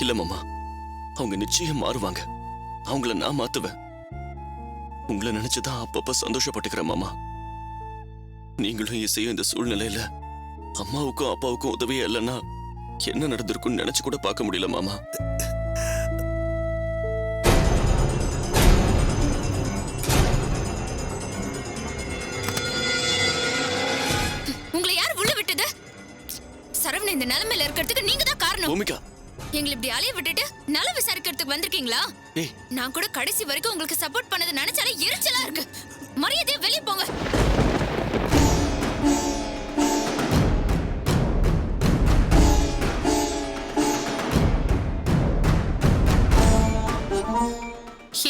இல்ல மாமா, அவங்க நிச்சயம் மாறுவாங்க. அவங்கள நான் மாத்துவேன். உங்களை நினைச்சுதான் அப்பப்ப சந்தோஷப்பட்டுக்கிறேன் மாமா. நீங்களும் இசையும் இந்த சூழ்நிலையில அம்மாவுக்கும் அப்பாவுக்கும் உதவியே இல்லைன்னா என்ன நடந்திருக்குன்னு நினைச்சு கூட பார்க்க முடியல மாமா. உங்களை யார் உள்ள விட்டது? சரவணன் இந்த நிலைமையில இருக்கிறதுக்கு நீங்க தான் காரணம். பூமிகா, எங்களை இப்படி அலைய விட்டுட்டு நல விசாரிக்கிறதுக்கு வந்திருக்கீங்களா? நான் கூட கடைசி வரைக்கும் உங்களுக்கு சப்போர்ட் பண்ணது நினைச்சாலே எரிச்சலா இருக்கு. மரியாதையா வெளியே போங்க.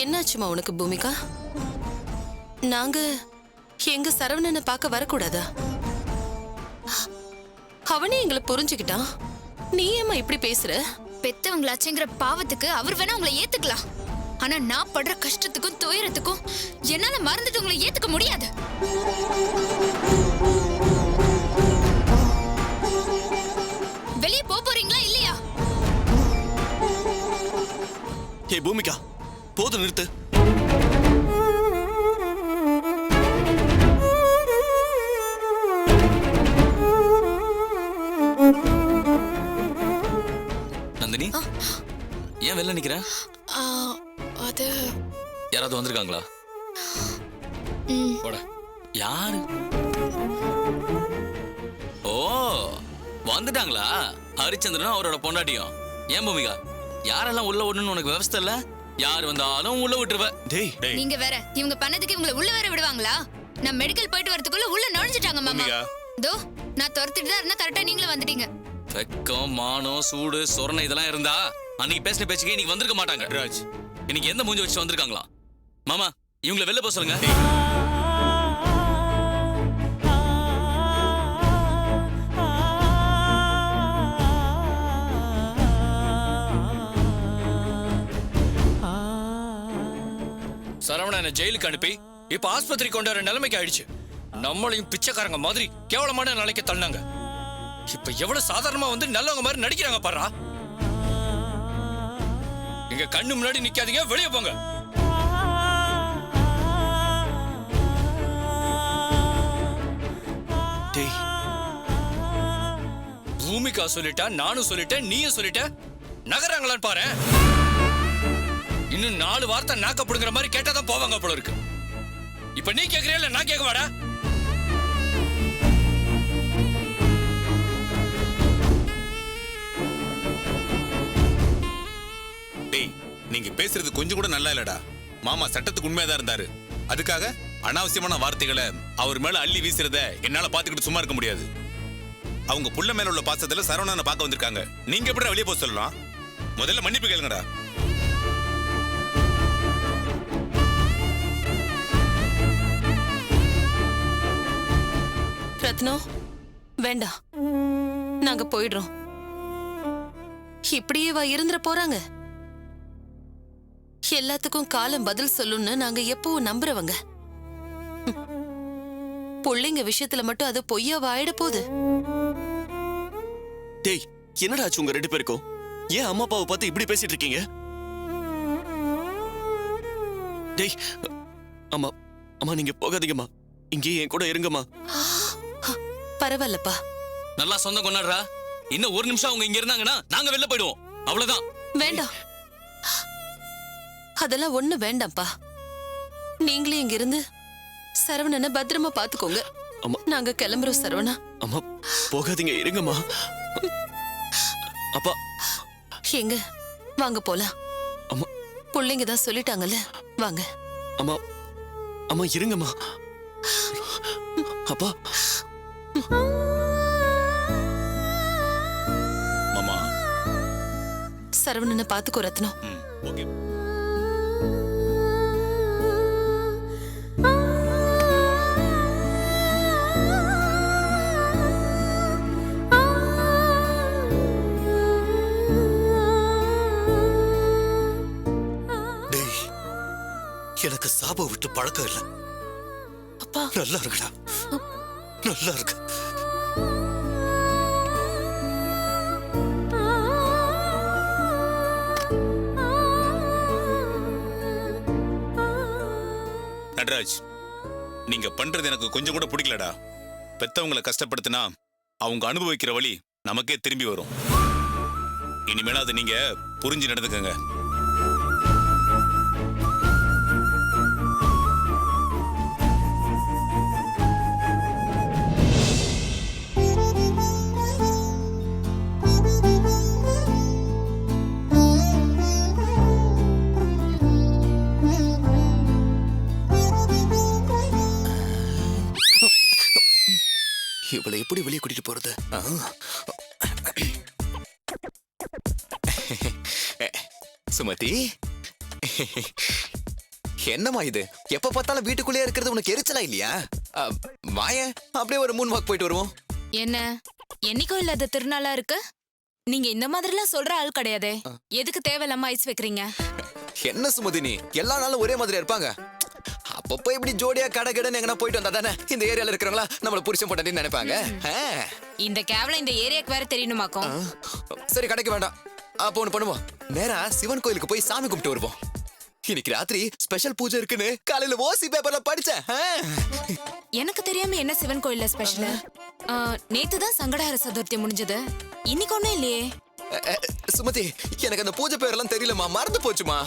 என்னாச்சுமா உனக்கு பூமிகா? நாங்க எங்க சரவணனை பார்க்க வரக்கூடாதா? அவனே எங்களை புரிஞ்சுக்கிட்டான். நீ ஏமா இப்படி பேசுற? பெத்தவங்களாச்சுங்கிற பாவத்துக்கு அவர் வேணா உங்களை ஏத்துக்கலாம். ஆனா நான் படுற கஷ்டத்துக்கும் துயரத்துக்கும் என்னால மறந்துட்டு உங்களை ஏத்துக்க முடியாது. வெளியே போறீங்களா இல்லையா? ஏ பூமிகா, போதும், நிறுத்து. நந்தினி, ஏன் வெளில நிக்கிற? அது யாராவது வந்திருக்காங்களா? போட. யாரு? ஓ, வந்துட்டாங்களா? ஹரிச்சந்திரனும் அவரோட பொண்டாட்டியும். ஏன் பூமிகா, யாரெல்லாம் உள்ள விடணும்னு உனக்கு விவசாய இல்ல? யார் வந்தாலும் உள்ள விட்டுருவ. நீங்க வேற இவங்க பண்ணதுக்கு இவங்களை உள்ள வேற விடுவாங்களா? நான் மெடிக்கல் போயிட்டு வரதுக்குள்ள உள்ள நுழைஞ்சிட்டாங்க மாமா. தோ நான் துரத்திட்டு தான் இருந்தா கரெக்டா நீங்களும் வந்துட்டீங்க. வெக்கம், மானம், சூடு, சொரணை இதெல்லாம் இருந்தா அன்னைக்கு பேசின பேச்சுக்கே இன்னைக்கு வந்திருக்க மாட்டாங்க. ராஜ், இன்னைக்கு எந்த மூஞ்சி வச்சு வந்திருக்காங்களா? மாமா, இவங்களை வெளில போக சொல்லுங்க. சரவணனை ஜெயிலுக்கு அனுப்பி இப்ப ஆஸ்பத்திரி கொண்டு வர நிலைமைக்கு ஆயிடுச்சு. நம்மளையும் பிச்சைக்காரங்க மாதிரி கேவலமான நிலைக்கு தள்ளினாங்க. இப்ப எவ்வளவு சாதாரணமா வந்து நல்லவங்க மாதிரி நடிக்கிறாங்க பாரா. இங்க கண்ணு முன்னாடி நிக்காதீங்க, வெளியே போங்க. பூமிகா சொல்லிட்டா, நானும் சொல்லிட்டேன், நீயும் சொல்லிட்ட. நகராங்களான்னு பாரு. இன்னும் 4 வார்த்தை நாக்கப்படுங்கிற மாதிரி கேட்டாதான் போவாங்க போல இருக்கு. இப்ப நீ கேக்குறியா இல்ல நான் கேட்க வாடா? டேய், நீங்க பேசுறது கொஞ்சம் கூட நல்லா இல்லடா. மாமா சட்டத்துக்கு உண்மையாதான் இருந்தாரு. அதுக்காக அனாவசியமான வார்த்தைகளை அவர் மேல அள்ளி வீசுறத என்னால பாத்துக்கிட்டு சும்மா இருக்க முடியாது. அவங்க புள்ள மேல உள்ள பாசத்துல சரவணனை பார்க்க வந்திருக்காங்க. நீங்க எப்படி வெளியே போக சொல்லலாம்? முதல்ல மன்னிப்பு கேளுங்கடா. ரத்னம், வேண்டாம், நாங்க போயிடுறோம். இப்படியே வா இருந்துற போறாங்க. எல்லாத்துக்கும் காலம் பதில் சொல்லுன்னு நாங்க எப்பவும் நம்புறவங்க. பிள்ளைங்க விஷயத்துல மட்டும் அது பொய்யா வாயிட போகுது. டேய், என்னடா ஆச்சு உங்க 2 பேருக்கும்? ஏன் அம்மா அப்பாவை பார்த்து இப்படி பேசிட்டு இருக்கீங்க? டேய், அம்மா அம்மா, நீங்க போகாதீங்கம்மா, இங்கே என் கூட இருங்கம்மா. பரவாயில்லப்பா. நல்லா சொந்தம் கொண்டாடுறா. இன்னும் 1 நிமிஷம் அவங்க இங்க இருந்தாங்கன்னா நாங்க வெளில போயிடுவோம். அவ்வளவுதான். வேண்டாம், அதெல்லாம் ஒண்ணு வேண்டாம்ப்பா. நீங்களே இங்க இருந்து சரவணனை பத்திரமா பாத்துக்கோங்க. அம்மா, நாங்க கிளம்புறோம் சரவணா. அம்மா போகாதீங்க, இருங்கம்மா. அப்பா, எங்க வாங்க போலாம். அம்மா, பிள்ளைங்க தான் சொல்லிட்டாங்கல்ல, வாங்க. அம்மா அம்மா இருங்கம்மா. அப்பா, மாமா, சரவணனை பாத்துக்கோ ரத்னம். ஓகே. எனக்கு சாபம் விட்டு பழக்கம் இல்லை. அப்பா, நல்லா இருக்குடா, நல்லா இருக்கு. நடராஜ், நீங்க பண்றது எனக்கு கொஞ்சம் கூட பிடிக்கலடா. பெத்தவங்களை கஷ்டப்படுத்தினா அவங்க அனுபவிக்கிற வழி நமக்கே திரும்பி வரும். இனிமேல அதை நீங்க புரிஞ்சு நடந்துக்கங்க. இவளை எப்படி வெளியே கூட்டிட்டு போறது? சுமதி, என்னம்மா இது? எப்ப பார்த்தாலும் வீட்டுக்குள்ளேயே இருக்கிறது உனக்கு எரிச்சலா இல்லையா? வாய அப்படியே ஒரு 3 வாக் போயிட்டு வருவோம். என்ன என்னைக்கும் இல்லாத திருநாளா இருக்கு? நீங்க இந்த மாதிரிலாம் சொல்ற ஆள் கிடையாதே. எதுக்கு தேவையில்லாம ஐஸ் வைக்கிறீங்க? என்ன சுமதி, நீ எல்லா நாளும் ஒரே மாதிரியா இருப்பாங்க? அப்பப்போ இப்படி ஜோடியா கடை கடைன்னு எங்கன்னா போயிட்டு வந்தா தானே இந்த ஏரியால இருக்கிறவங்களா நம்மள புருஷன் போட்டாட்டின்னு நினைப்பாங்க. இந்த கேவலம் இந்த ஏரியாக்கு வேற தெரியணுமாக்கும். சரி, கடைக்கு வேண்டாம். அப்போ ஒண்ணு பண்ணுவோம், நேரா சிவன் கோயிலுக்கு போய் சாமி கும்பிட்டு வருவோம். இன்னைக்கு ராத்திரி ஸ்பெஷல் பூஜை இருக்குன்னு காலையில ஓசி பேப்பர்ல படிச்சேன். எனக்கு தெரியாம என்ன சிவன் கோயில்ல ஸ்பெஷல்? நேத்து தான் சங்கடஹர சதுர்த்தி முடிஞ்சது. இன்னைக்கு ஒண்ணும் இல்லையே. சுமதி, எனக்கு அந்த பூஜை பேரெல்லாம் தெரியலமா, மறந்து போச்சுமா.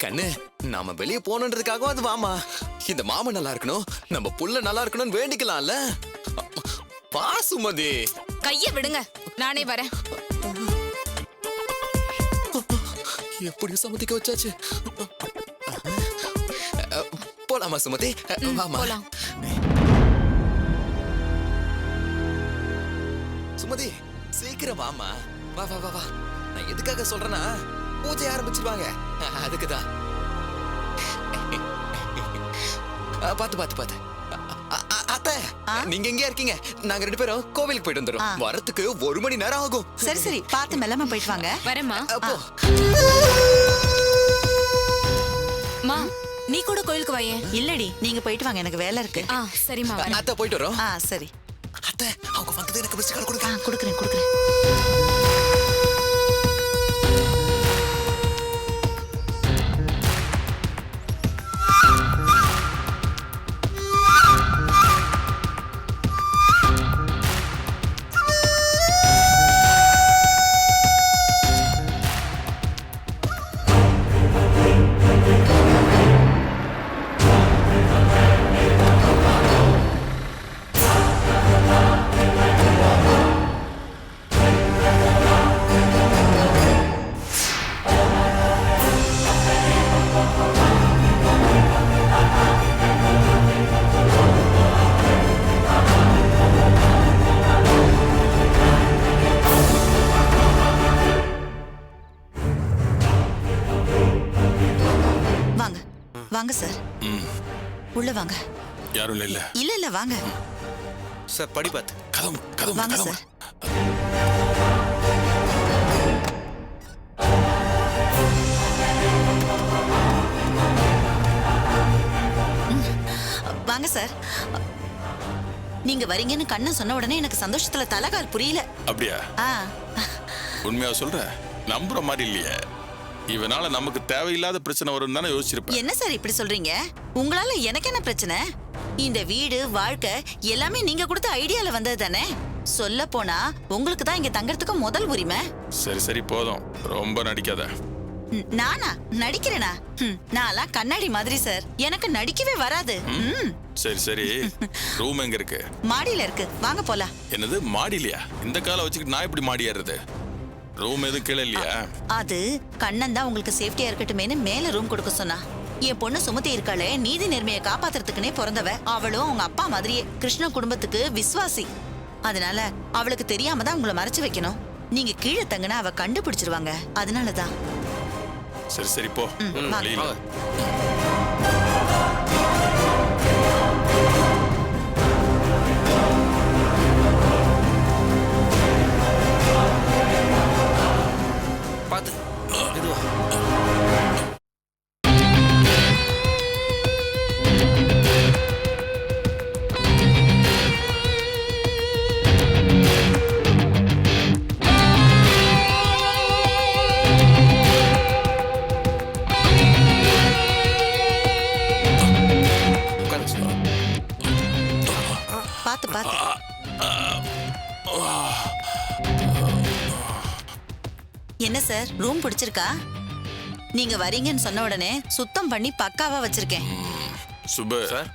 கண்ணு, நாம வெளியே போகணுன்றதுக்காக அது வாமா. இந்த மாமன் நல்லா இருக்கணும், நம்ம புள்ள நல்லா இருக்கணும்னு வேண்டிக்கலாம்ல. வா சுமதி. கைய விடுங்க, நானே வரேன். எப்படி சம்மதிக்க வச்சாச்சு. போலாமா சுமதி? வாமா. போலாம். சுமதி, சீக்கிரம் வாமா. வா வா வா வா. நான் எதுக்காக சொல்றேன்னா, பூஜை ஆரம்பிச்சிருவாங்க, அதுக்குதான். பாத்து பாத்து பாத்து. அத்தை, நீங்க எங்க இருக்கீங்க? நாங்க 2 பேரும் கோவிலுக்கு போயிட்டு வந்துரும். வரத்துக்கு 1 மணி நேரம் ஆகும். சரி சரி, பார்த்து மெல்லமா போயிட்டு வாங்க. வரேம்மா. அப்போ மா, நீ கூட கோயிலுக்கு வாயே. இல்லடி, நீங்க போயிட்டு வாங்க, எனக்கு வேலை இருக்கு. சரிம்மா வரேன். அத்தை போயிட்டு வரோம். சரி. அத்தை, அவங்க வந்தது எனக்கு மிஸ்ட் கால் கொடுங்க. கொடுக்குறேன் கொடுக்குறேன். வாங்க சார், உள்ள வாங்க. யாரும் இல்ல. இல்ல இல்ல, வாங்க சார். படி பார்த்து கதவு வாங்க சார். வாங்க சார். நீங்க வரீங்கன்னு கண்ணன் சொன்ன உடனே எனக்கு சந்தோஷத்துல தலகால் புரியல. அப்படியா? உண்மையா சொல்ற? நம்புற மாதிரி இல்லையே. இவனால நமக்கு தேவையில்லாத பிரச்சனை வரும் தானே யோசிச்சிருப்பேன். என்ன சார் இப்படி சொல்றீங்க? உங்களால எனக்கு என்ன பிரச்சனை? இந்த வீடு வாழ்க்கை எல்லாமே நீங்க கொடுத்த ஐடியால வந்தது தானே. சொல்ல போனா உங்களுக்கு தான் இங்க தங்கறதுக்கு முதல் உரிமை. சரி சரி, போதும், ரொம்ப நடிக்காத. நானா நடிக்கிறேனா? நான்லாம் கண்ணாடி மாதிரி சார், எனக்கு நடிக்கவே வராது. சரி சரி, ரூம் எங்க இருக்கு? மாடியில இருக்கு, வாங்க போலாம். என்னது மாடிலையா? இந்த காலை வச்சுக்கிட்டு நான் எப்படி மாடி ஏறுறது? ரூம் எதுவும் கீழே இல்லையா? அது கண்ணன் தான் உங்களுக்கு சேஃப்டியா இருக்கட்டுமேனு மேல ரூம் கொடுக்க சொன்னா. என் பொண்ணு சுமதி இருக்காளே, நீதி நேர்மையை காப்பாத்துறதுக்குனே பிறந்தவ. அவளும் அவங்க அப்பா மாதிரியே கிருஷ்ண குடும்பத்துக்கு விசுவாசி. அதனால அவளுக்கு தெரியாம தான் உங்களை மறைச்சு வைக்கணும். நீங்க கீழே தங்கினா அவ கண்டுபிடிச்சிருவாங்க, அதனாலதான். சரி சரி, போ. பாத்து பாத்து. என்ன சார் ரூம் பிடிச்சிருக்கா? நீங்க வரீங்கன்னு சொன்ன உடனே சுத்தம் பண்ணி பக்காவா வச்சிருக்கேன். சுபு சார்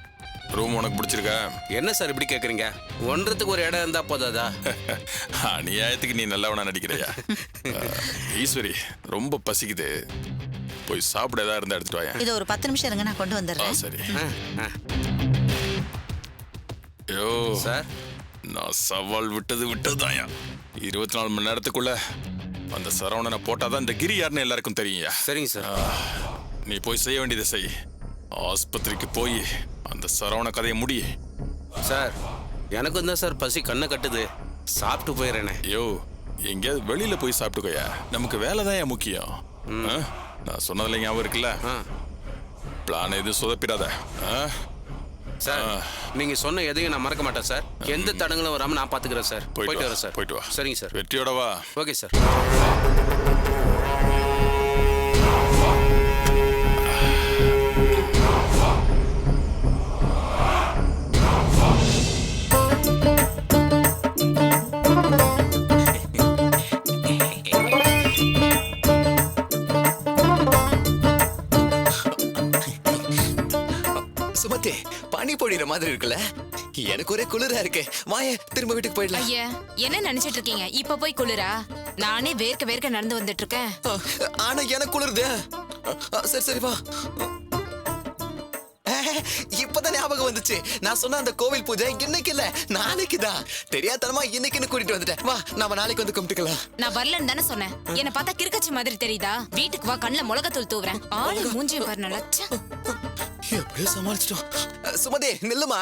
ரூம் உனக்கு பிடிச்சிருக்கா? என்ன சார் இப்படி கேக்குறீங்க? ஒன்றதுக்கு ஒரு இடம் இருந்தா போதாதா? அநியாயத்துக்கு நீ நல்லவனா நடிக்கிறியா? ஈஸ்வரி ரொம்ப பசிக்குது, போய் சாப்பிட ஏதாவது இருந்தா எடுத்துட்டு வாயா. இது ஒரு 10 நிமிஷம் இருங்க, நான் கொண்டு வந்துடுறேன். சரி. ஆ. ஐயோ சார் நான் சவால் விட்டதுதாயா. 24 மணி நேரத்துக்குள்ள அந்த சரவணனை போட்டாதான் இந்த கிரி யாருன்னு எல்லாருக்கும் தெரியும்யா. சரிங்க சார். நீ போய் செய்ய வேண்டியதை செய். ஆஸ்பத்திரிக்கு போய் அந்த சரவண கதையை முடி. சார் எனக்கும் தான் சார் பசி கண்ணை கட்டுது, சாப்பிட்டு போயிடுறேனே. ஐயோ எங்கேயாவது வெளியில போய் சாப்பிட்டுக்கோயா, நமக்கு வேலை தான் முக்கியம். நான் சொன்னதுல ஞாபகம் இருக்குல்ல, பிளான் எதுவும் சொதப்பிடாத. சார் நீங்க சொன்ன எதையும் நான் மறக்க மாட்டேன் சார். எந்த தடங்களும் வராம நான் பாத்துக்கிறேன் சார். போயிட்டு வரேன் சார். போயிட்டு வா. சரிங்க சார். வெற்றியோட வா. Okay sir. சுமதி பனி பொழிகிற மாதிரி இருக்குல்ல, எனக்கு ஒரே குளிரா இருக்கு. வாயே திரும்ப வீட்டுக்கு போயிடலாம். ஐயா என்ன நினைச்சிட்டு இருக்கீங்க? இப்ப போய் குளிரா? நானே வேர்க்க வேர்க்க நடந்து வந்துட்டு இருக்கேன். ஆனா எனக்கு குளிருது. சரி சரி வா. இப்பதான் ஞாபகம் வந்துச்சு, நான் சொன்ன அந்த கோவில் பூஜை இன்னைக்கு இல்ல நாளைக்கு தான். தெரியாதனமா இன்னைக்குன்னு கூட்டிட்டு வந்துட்டேன். வா நாம நாளைக்கு வந்து கும்பிட்டுக்கலாம். நான் வரலன்னு தானே சொன்னேன். என்ன பார்த்தா கிறுக்கச்சி மாதிரி தெரியுதா? வீட்டுக்கு வா, கண்ணுல மிளகாத்தூள் தூவுறேன். ஆளு மூஞ்சியும் பாரு நல்லா. எப்படியோ சமாளிச்சிட்டோம். சுமதி நில்லுமா.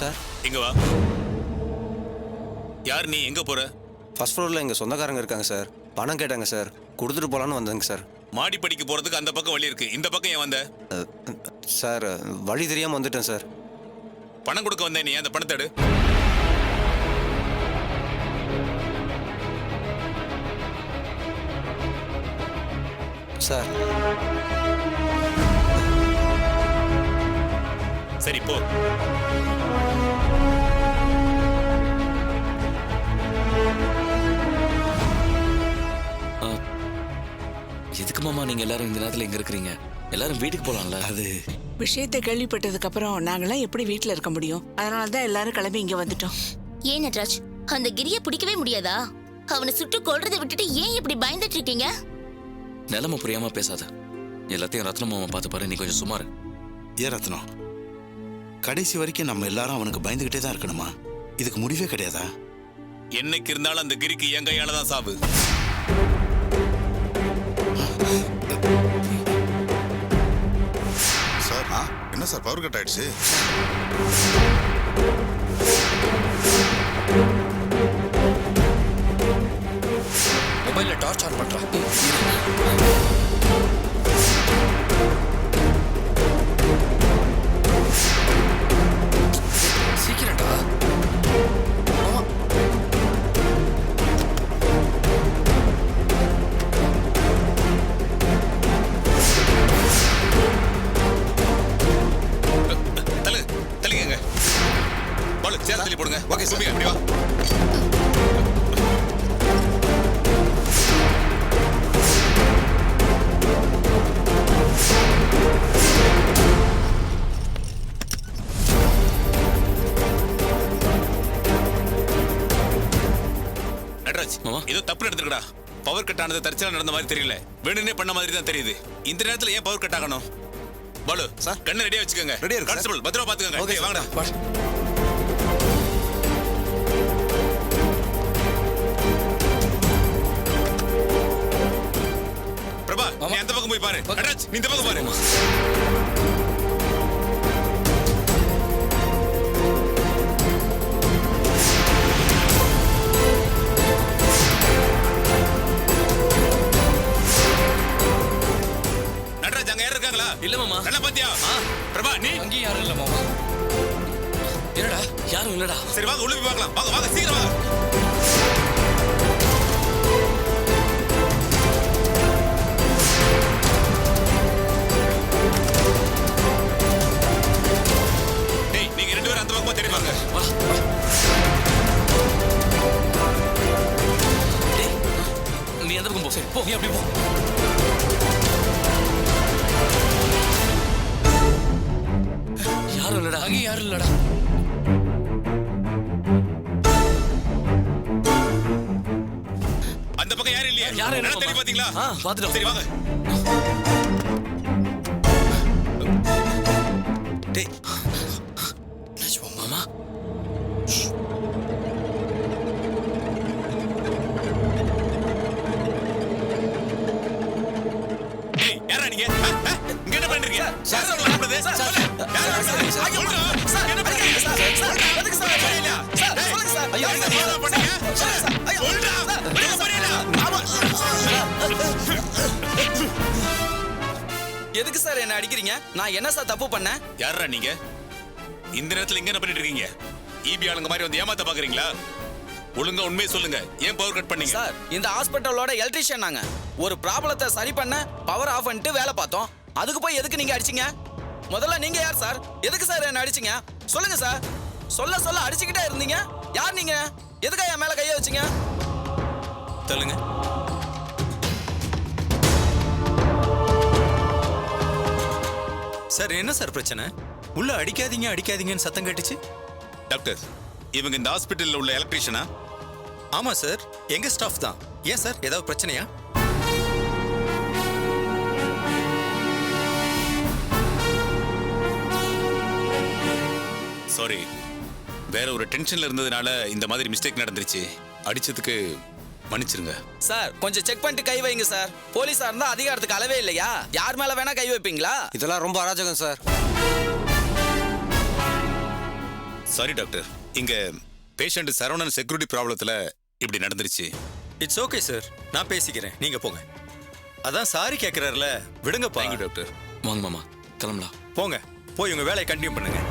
சார் இங்க வா. யார் நீ? எங்க போற? ஃபர்ஸ்ட் ஃப்ளோரில் எங்கள் சொந்தக்காரங்க இருக்காங்க சார். பணம் கேட்டாங்க சார், கொடுத்துட்டு போகலான்னு வந்தேங்க சார். மாடிப்படிக்கு போறதுக்கு அந்த பக்கம் வழி இருக்கு, இந்த பக்கம் ஏன் வந்த? சார் வழி தெரியாமல் வந்துட்டேன் சார். பணம் கொடுக்க வந்தேன், நீ அந்த பணத்தை எடு. சார் சரி போ. எதுக்கு மாமா நீங்க எல்லாரும் இந்த நேரத்துல எங்க இருக்கிறீங்க? எல்லாரும் வீட்டுக்கு போலாம்ல. அது விஷயத்தை கேள்விப்பட்டதுக்கு அப்புறம் நாங்களாம் எப்படி வீட்டுல இருக்க முடியும்? அதனாலதான் எல்லாரும் கிளம்பி இங்க வந்துட்டோம். ஏன் நட்ராஜ், அந்த கிரிய பிடிக்கவே முடியாதா? அவனை சுட்டு கொல்றதை விட்டுட்டு ஏன் இப்படி பயந்துட்டு இருக்கீங்க? நிலைமை புரியாம பேசாத. எல்லாத்தையும் ரத்னம் மாமா பார்த்து பாரு, நீ கொஞ்சம் சுமாரு. ஏன் ரத்னம், கடைசி வரைக்கும் நம்ம எல்லாரும் அவனுக்கு பயந்துகிட்டே தான் இருக்கணுமா? இதுக்கு முடிவே கிடையாதா? என்னைக்கு இருந்தாலும் அந்த கிரிக்கு என் கையால தான் சாவு. சார் என்ன சார் பவர் கட் ஆயிடுச்சு? சோமியா இப்படி வா. நடராஜ் ஏதோ தப்பு நடந்துருக்கடா. பவர் கட் ஆனது தற்செயலா நடந்த மாதிரி தெரியல, வேணும்னே பண்ண மாதிரி தான் தெரியுது. இந்த நேரத்துல ஏன் பவர் கட் ஆகணும்? பாலு சார் கண்ணை ரெடியா வச்சுக்கோங்க. ரெடியா இருக்கு கான்ஸ்டபிள், பத்திரமா பாத்துக்கோங்க. ஓகே வாங்கடா. பிரபா நீ அந்த பக்கம் போய் பாரு. நடராஜ் நீ இந்த பக்கம் பாரு. இல்ல மாமா. என்ன பாத்தியா? பிரபா நீ அங்க யாரும் இல்ல மாமா. என்னடா யாரும் இல்லடா. சரி வாங்க உள்ள போய் பார்க்கலாம். வாங்க வாங்க சீக்கிரம் வாங்க. டேய் நீங்க ரெண்டு பேரும் அந்த பக்கமா தேடி வாங்க. வா. டேய் நீ அந்த பக்கம் போ. சரி போ. நீ அப்படி போ. யாரும் இல்லடா. அங்க யாரும் இல்லடா. அந்த பக்கம் யாரும் இல்லையா? யாரும் என்ன தேடி பாத்தீங்களா? பாத்துட்டோம். சரி வாங்க. டேய் மாமா. டேய் யாரா நீங்க? இங்க என்ன பண்றீங்க? சார் சார் நடக்குது. சார் யாரா சார்? ஐயோ சார் என்ன பண்றீங்க? சார் எதுக்கு சார் புரியல? சார் சொல்லுங்க சார். ஐயோ என்ன பண்ணீங்க? சார் ஐயோ சொல்லுடா. என்ன புரியல? ஆமா. எதுக்கு சார் என்ன அடிக்கிறீங்க? நான் என்ன சார் தப்பு பண்ணேன்? யாரா நீங்க? இந்த நேரத்துல இங்க என்ன பண்ணிட்டு இருக்கீங்க? ஈபி ஆளுங்க மாதிரி வந்து ஏமாத்த பாக்குறீங்களா? ஒழுங்கா உண்மையை சொல்லுங்க. ஏன் பவர் கட் பண்ணீங்க? சார் இந்த ஹாஸ்பிட்டலோட எலக்ட்ரிஷியன் நாங்க. ஒரு ப்ராப்ளத்தை சரி பண்ண பவர் ஆஃப் பண்ணிட்டு வேலை பார்த்தோம். அதுக்கு போய் எதுக்கு நீங்க அடிச்சீங்க? முதல்ல நீங்க யார் சார்? எதுக்கு சார் என்ன அடிச்சீங்க? சொல்லுங்க சார். சொல்ல சொல்ல அடிச்சுக்கிட்டே இருந்தீங்க. யார் நீங்க? எதுக்கு என் மேல கைய வச்சீங்க? சொல்லுங்க. சார் என்ன சார் பிரச்சனை? உள்ள அடிக்காதீங்க அடிக்காதீங்கன்னு சத்தம் கேட்டுச்சு. டாக்டர் இவங்க இந்த ஹாஸ்பிட்டல்ல உள்ள எலக்ட்ரிஷியனா? ஆமா சார், எங்க ஸ்டாஃப் தான். ஏன் சார் ஏதாவது பிரச்சனையா? சாரி, வேற ஒரு டென்ஷன்ல இருந்ததுனால இந்த மாதிரி மிஸ்டேக் நடந்துருச்சு. அடிச்சதுக்கு மன்னிச்சிருங்க. சார் கொஞ்சம் செக் பண்ணிட்டு கை வைங்க சார். போலீஸா இருந்தா அதிகாரத்துக்கு அளவே இல்லையா? யார் மேல வேணா கை வைப்பீங்களா? இதெல்லாம் ரொம்ப அராஜகம் சார். சாரி டாக்டர், இங்க பேஷண்ட் சரவணன் செக்யூரிட்டி ப்ராப்ளத்துல இப்படி நடந்துருச்சு. இட்ஸ் ஓகே சார், நான் பேசிக்கிறேன், நீங்க போங்க. அதான் சாரி கேட்கிறாருல, விடுங்கப்பா. Thank you doctor. வாங்க மாமா கிளம்பலாம். போங்க, போய் உங்க வேலையை கண்டினியூ பண்ணுங்க.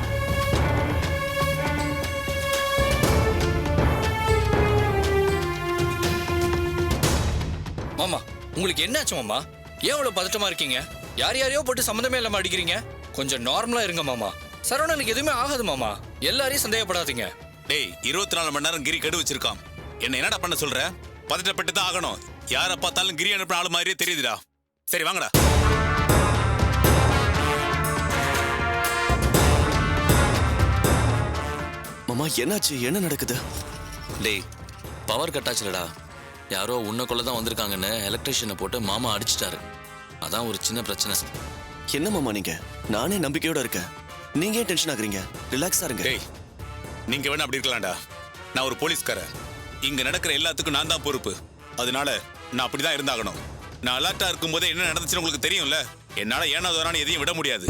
மாமா உங்களுக்கு என்னாச்சு மாமா? ஏன் இவ்வளவு பதட்டமா இருக்கீங்க? யார் யாரையோ போட்டு சம்மந்தமே இல்லாம அடிக்கிறீங்க. கொஞ்சம் நார்மலா இருங்க மாமா. சரவணனுக்கு எதுவுமே ஆகாது மாமா. எல்லாரையும் சந்தேகப்படாதீங்க. டேய் 24 மணி நேரம் கிரி கெடு வச்சிருக்கான். என்ன என்னடா பண்ண சொல்ற? பதட்டப்பட்டு தான் ஆகணும். யாரை பார்த்தாலும் கிரி அனுப்புற ஆளு மாதிரியே தெரியுதுடா. சரி வாங்கடா. மாமா என்னாச்சு? என்ன நடக்குது? டேய் பவர் கட் ஆச்சுலடா. யாரோ உன்னை கொள்ள தான் வந்திருக்காங்கன்னு எலக்ட்ரிஷியனை போட்டு மாமா அடிச்சிட்டாரு. அதான் ஒரு சின்ன பிரச்சனை. என்ன மாமா நீங்க? நானே நம்பிக்கையோட இருக்கேன். நீங்க ஏன் டென்ஷன் ஆகுறீங்க? ரிலாக்ஸா இருங்க. டேய் நீங்க வேணா அப்படி இருக்கலாம்டா. நான் ஒரு போலீஸ்காரன். இங்க நடக்கிற எல்லாத்துக்கும் நான் தான் பொறுப்பு. அதனால நான் அப்படிதான் இருந்தாகணும். நான் அலர்ட்டா இருக்கும்போதே என்ன நடந்துச்சுன்னு உங்களுக்கு தெரியும்ல. என்னால ஏனாதோரான எதையும் விட முடியாது.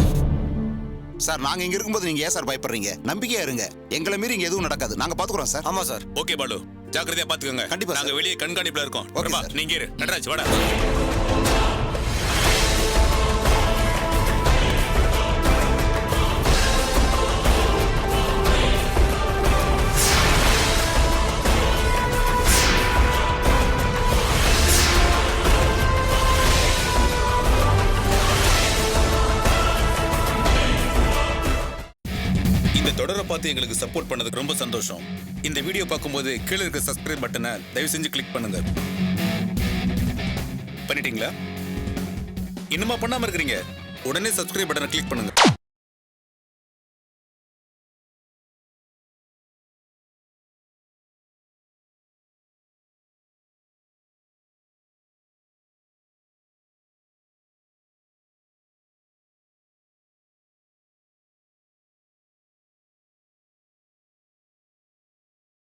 சார் நாங்க இங்க இருக்கும்போது நீங்க ஏன் சார் பயப்படுறீங்க? நம்பிக்கையா இருங்க. எங்களை மீறி இங்க எதுவும் நடக்காது. நாங்க பாத்துக்குறோம் சார். ஆமா சார். ஓகே பாலு, ஜாக்கிரதையா பாத்துக்கோங்க. கண்டிப்பா நாங்க வெளியே கண்காணிப்புல இருக்கோம். Okay Prabha, sir. நீங்க இரு. நடராஜ் வாடா. இந்த தொடரை பார்த்து எங்களுக்கு சப்போர்ட் பண்ணதுக்கு ரொம்ப சந்தோஷம். இந்த வீடியோ பார்க்கும்போது கீழே இருக்க சப்ஸ்கிரைப் பட்டனை தயவு செஞ்சு கிளிக் பண்ணுங்க. பண்ணிட்டீங்களா? இன்னுமா பண்ணாம இருக்கிறீங்க? உடனே சப்ஸ்கிரைப் பட்டனை கிளிக் பண்ணுங்க.